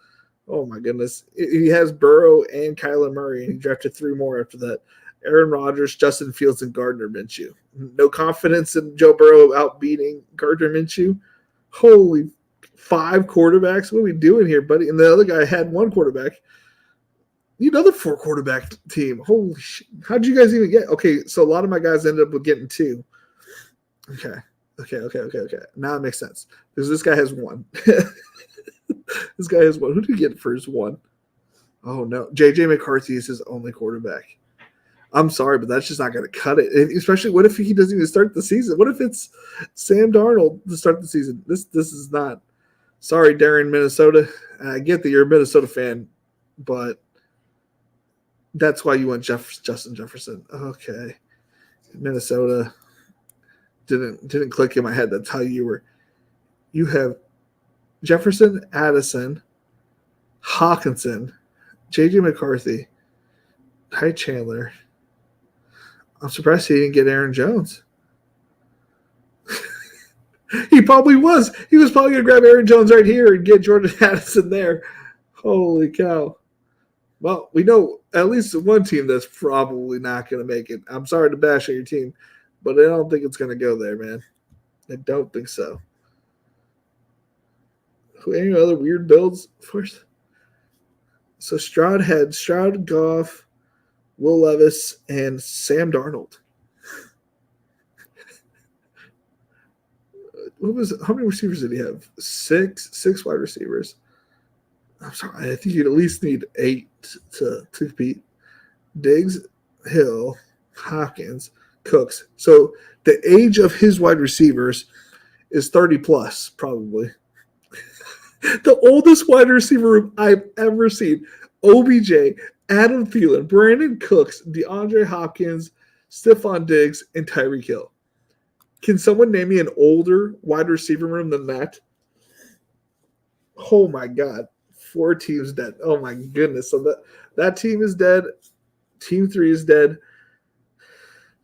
Oh my goodness, he has Burrow and Kyler Murray, and he drafted 3 more after that. Aaron Rodgers, Justin Fields, and Gardner Minshew. No confidence in Joe Burrow outbeating Gardner Minshew. Holy 5 quarterbacks. What are we doing here, buddy? And the other guy had 1 quarterback. Need another 4 quarterback team. Holy shit. How'd you guys even get? Okay, so a lot of my guys ended up with getting 2. Okay. Now it makes sense. Because this guy has 1. This guy has 1. Who did he get for his 1? Oh, no. J.J. McCarthy is his only quarterback. I'm sorry, but that's just not going to cut it. And especially, what if he doesn't even start the season? What if it's Sam Darnold to start the season? This is not. Sorry, Darren, Minnesota. I get that you're a Minnesota fan, but that's why you went Justin Jefferson. Okay, Minnesota didn't click in my head. That's how you were. You have Jefferson, Addison, Hawkinson, J.J. McCarthy, Ty Chandler. I'm surprised he didn't get Aaron Jones. He probably was. He was probably going to grab Aaron Jones right here and get Jordan Addison there. Holy cow. Well, we know at least one team that's probably not going to make it. I'm sorry to bash on your team, but I don't think it's going to go there, man. I don't think so. Any other weird builds for us? So Stroud had Stroud, Goff, Will Levis, and Sam Darnold. How many receivers did he have? Six wide receivers. I'm sorry. I think you'd at least need 8 to compete. Diggs, Hill, Hopkins, Cooks. So the age of his wide receivers is 30 plus, probably. The oldest wide receiver room I've ever seen. OBJ, Adam Thielen, Brandon Cooks, DeAndre Hopkins, Stephon Diggs, and Tyreek Hill. Can someone name me an older wide receiver room than that? Oh, my God. 4 teams dead. Oh, my goodness. So that team is dead. Team 3 is dead.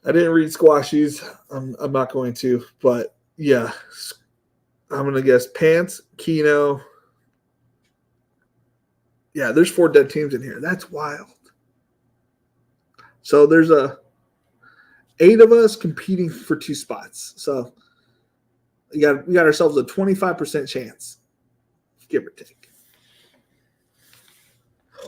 I didn't read Squashies. I'm not going to. But, yeah. I'm going to guess Pants, Keno. Yeah, there's 4 dead teams in here. That's wild. So there's 8 of us competing for 2 spots. So we got ourselves a 25% chance, give or take.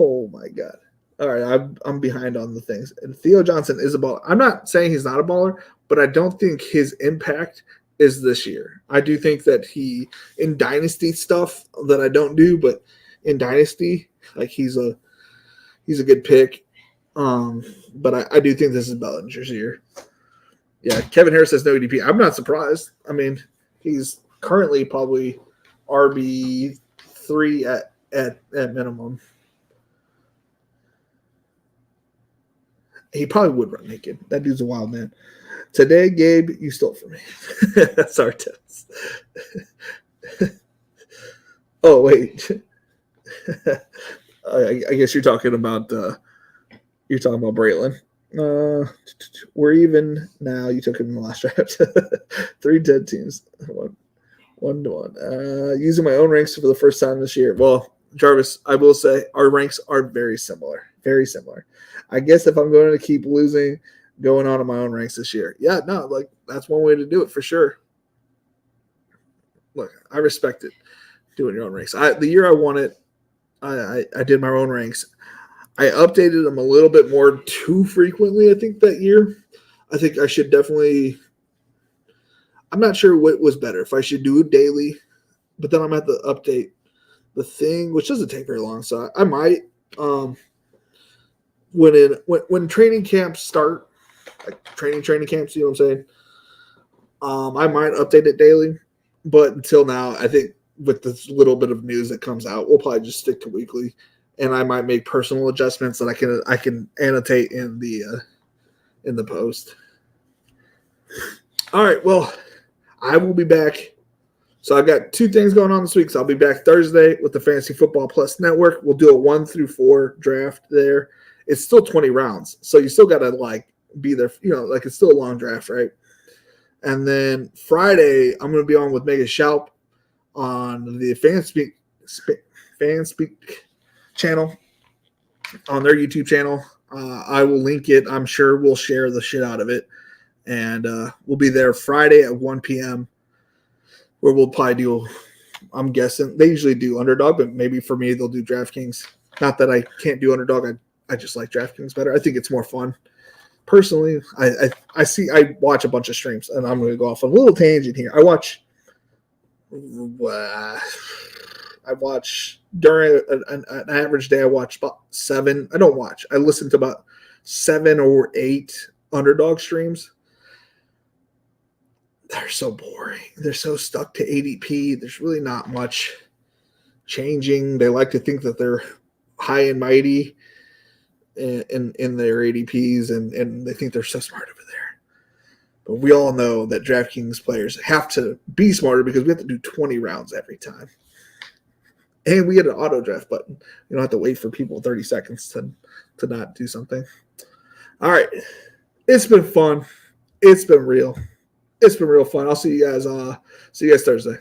Oh my God! All right, I'm behind on the things. And Theo Johnson is a baller. I'm not saying he's not a baller, but I don't think his impact is this year. I do think that he in dynasty stuff that I don't do, but in dynasty, like he's a good pick. But I do think this is Bellinger's year. Yeah, Kevin Harris has no ADP. I'm not surprised. I mean, he's currently probably RB3 at minimum. He probably would run naked. That dude's a wild man. Today, Gabe, you stole from me. That's our test. Oh, wait. I guess you're talking about Braylon. We're even now. You took him in the last draft. 3 dead teams. 1-1. Using my own ranks for the first time this year. Well, Jarvis, I will say our ranks are very similar. Very similar. I guess if I'm going to keep losing, going on my own ranks this year. Yeah, no, like that's one way to do it for sure. Look, I respect it. Doing your own ranks. The year I won it, I did my own ranks. I updated them a little bit more too frequently, I think, that year. I think I should definitely – I'm not sure what was better, if I should do it daily, but then I'm at the update the thing, which doesn't take very long. So I might when training camps start, like training camps, you know what I'm saying? I might update it daily, but until now, I think with this little bit of news that comes out, we'll probably just stick to weekly. And I might make personal adjustments that I can annotate in the post. All right, well, I will be back. So I've got 2 things going on this week. So I'll be back Thursday with the Fantasy Football Plus Network. We'll do a 1 through 4 draft there. It's still 20 rounds, so you still got to be there. Like it's still a long draft, right? And then Friday, I'm going to be on with Megan Schaup on the Fanspeak channel, on their YouTube channel. I will link it. I'm sure we'll share the shit out of it. And we'll be there Friday at 1 p.m. where we'll probably do, I'm guessing, they usually do Underdog, but maybe for me they'll do DraftKings. Not that I can't do Underdog. I just like DraftKings better. I think it's more fun. Personally, I watch a bunch of streams, and I'm going to go off on a little tangent here. I watch during an average day, I watch about 7. I don't watch. I listen to about 7 or 8 underdog streams. They're so boring. They're so stuck to ADP. There's really not much changing. They like to think that they're high and mighty in their ADPs, and they think they're so smart over there. But we all know that DraftKings players have to be smarter because we have to do 20 rounds every time. And we get an auto draft button. You don't have to wait for people 30 seconds to not do something. All right. It's been fun. It's been real. It's been real fun. I'll see you guys Thursday.